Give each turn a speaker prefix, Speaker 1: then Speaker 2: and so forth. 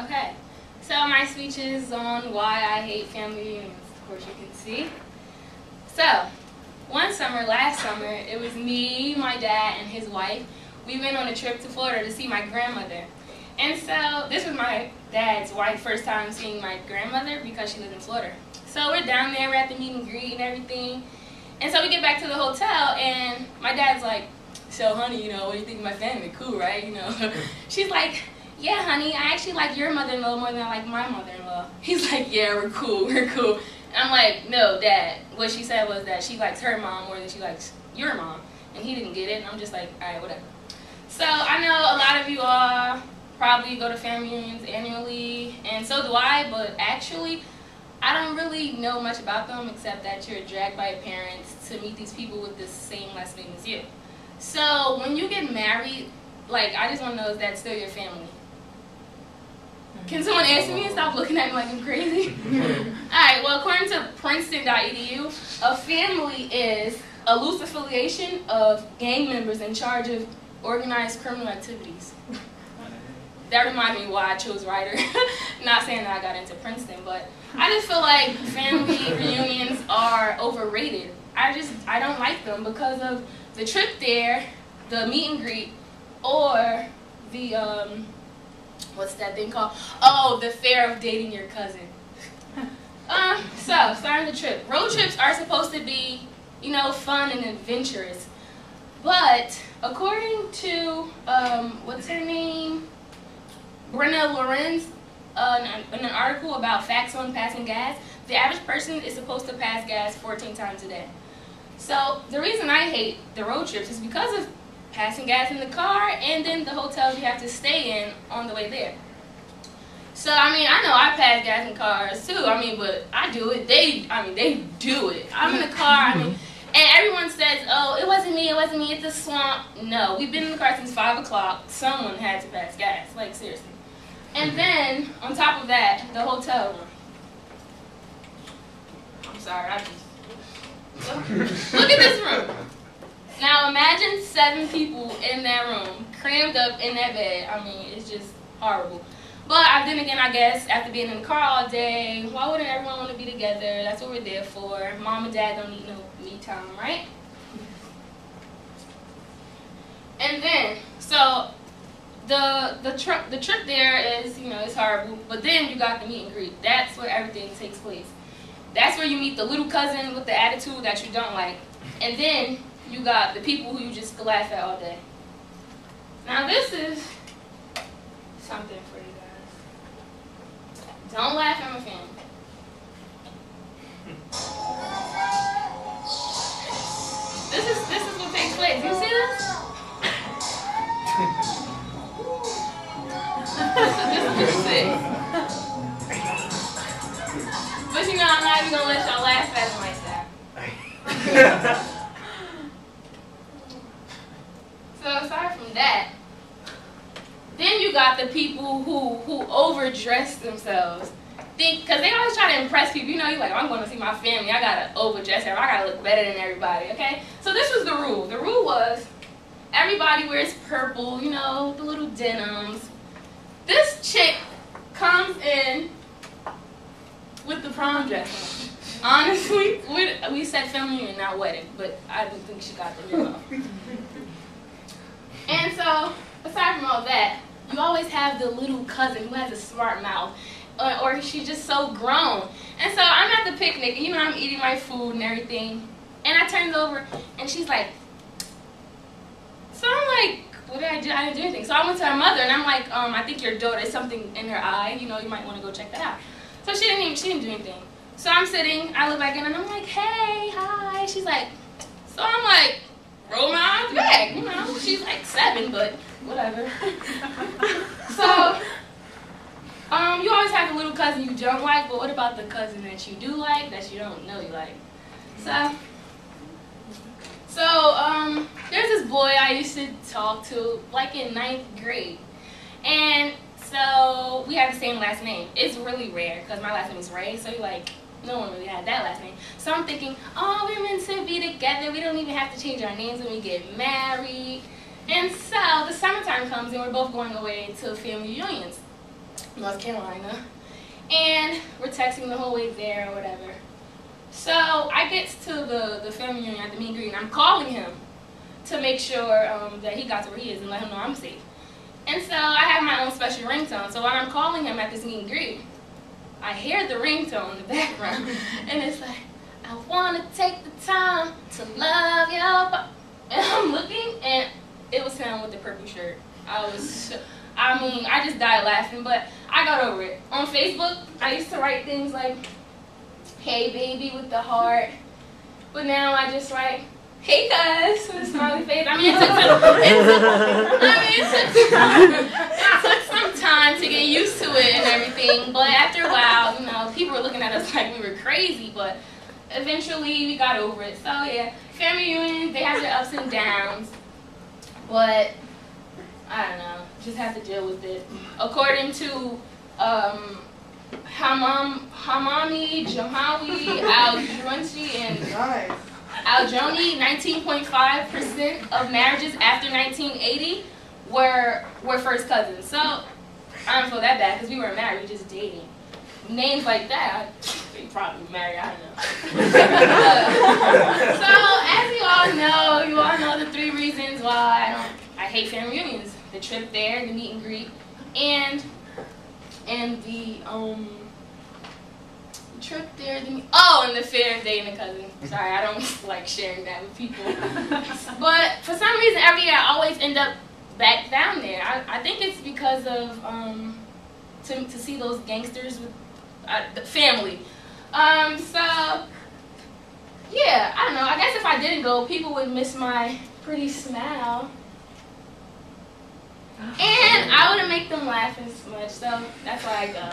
Speaker 1: Okay, so my speech is on why I hate family reunions, of course you can see. So, one summer, last summer, it was me, my dad, and his wife. We went on a trip to Florida to see my grandmother. And so, this was my dad's wife first time seeing my grandmother because she lived in Florida. So we're down there, we're at the meet and greet and everything. And so we get back to the hotel and my dad's like, so honey, you know, what do you think of my family? Cool, right? You know. She's like, yeah, honey, I actually like your mother-in-law more than I like my mother-in-law. He's like, yeah, we're cool, we're cool. And I'm like, no, Dad. What she said was that she likes her mom more than she likes your mom. And he didn't get it, and I'm just like, all right, whatever. So I know a lot of you all probably go to family reunions annually, and so do I, but actually, I don't really know much about them except that you're dragged by your parents to meet these people with the same last name as you. So when you get married, like, I just want to know, is that still your family? Can someone answer me and stop looking at me like I'm crazy? Alright, well, according to Princeton.edu, a family is a loose affiliation of gang members in charge of organized criminal activities. That reminded me why I chose writer. Not saying that I got into Princeton, but I just feel like family reunions are overrated. I don't like them because of the trip there, the meet and greet, or the what's that thing called? Oh, the fear of dating your cousin. So starting the trip. Road trips are supposed to be, you know, fun and adventurous. But according to what's her name? Brenna Lorenz, in an article about facts on passing gas, the average person is supposed to pass gas 14 times a day. So the reason I hate the road trips is because of passing gas in the car and then the hotels you have to stay in on the way there. So I mean, I know I pass gas in cars too. I mean, but I do it. They do it. I'm in the car. I mean, and everyone says, "Oh, it wasn't me. It wasn't me. It's a swamp." No, we've been in the car since 5 o'clock. Someone had to pass gas. Like seriously. And then on top of that, the hotel room. I'm sorry. Look at this room. Now imagine 7 people in that room, crammed up in that bed. I mean, it's just horrible. But then again, I guess after being in the car all day, why wouldn't everyone want to be together? That's what we're there for. Mom and Dad don't need no me time, right? And then, so the trip there is, you know, it's horrible. But then you got the meet and greet. That's where everything takes place. That's where you meet the little cousin with the attitude that you don't like. And then you got the people who you just laugh at all day. Now this is something for you guys. Don't laugh at my family. This is what takes place. You see this? This is what you see. But you know, I'm not even gonna let y'all laugh at myself. So aside from that, then you got the people who overdress themselves. Because they always try to impress people. You know, you're like, oh, I'm going to see my family. I got to overdress everybody. I got to look better than everybody, okay? So this was the rule. The rule was everybody wears purple, you know, the little denims. This chick comes in with the prom dress on. Honestly, we said family reunion, not wedding, but I didn't think she got the memo. And so, aside from all that, you always have the little cousin who has a smart mouth, or she's just so grown. And so I'm at the picnic, and you know, I'm eating my food and everything, and I turned over, and she's like, so I'm like, what did I do? I didn't do anything. So I went to her mother, and I'm like, I think your daughter has something in her eye, you know, you might want to go check that out. So she didn't do anything. So I'm sitting, I look back in, and I'm like, hey, hi. She's like, so I'm like, roll my eyes back, you know. She's like 7, but whatever. So, you always have the little cousin you don't like, but what about the cousin that you do like, that you don't know you like? So, there's this boy I used to talk to, like in 9th grade. And so, we have the same last name. It's really rare, because my last name is Ray, so you're like, no one really had that last name. So I'm thinking, oh, we're meant to be together. We don't even have to change our names when we get married. And so the summertime comes and we're both going away to family reunions. North Carolina. And we're texting the whole way there or whatever. So I get to the family reunion at the meet and greet, and I'm calling him to make sure that he got to where he is and let him know I'm safe. And so I have my own special ringtone. So while I'm calling him at this meet and greet, I hear the ringtone in the background, and it's like, I want to take the time to love you. And I'm looking, and it was him with the purple shirt. I just died laughing, but I got over it. On Facebook, I used to write things like, hey baby with the heart, but now I just write, hey cuz, with a smiley face. I mean, it took some time to get used to it and everything, but after a while, you know, people were looking at us like we were crazy, but eventually we got over it. So yeah, family reunions, they have their ups and downs, but I don't know, just have to deal with it. According to Hamami, Jahawi, Al-Junchi, and Al-Joni, 19.5% of marriages after 1980 were first cousins. So I don't feel that bad because we weren't married, we just dating. Names like that, they probably married, I don't know. So as you all know the 3 reasons why I hate family reunions: the trip there, the meet and greet, and the trip there, and the fear of dating a cousin. Sorry, I don't like sharing that with people. But for some reason, every year I always end up back down there. I think it's because of to see those gangsters with the family. So yeah, I don't know. I guess if I didn't go, people would miss my pretty smile. And I wouldn't make them laugh as much, so that's why I go.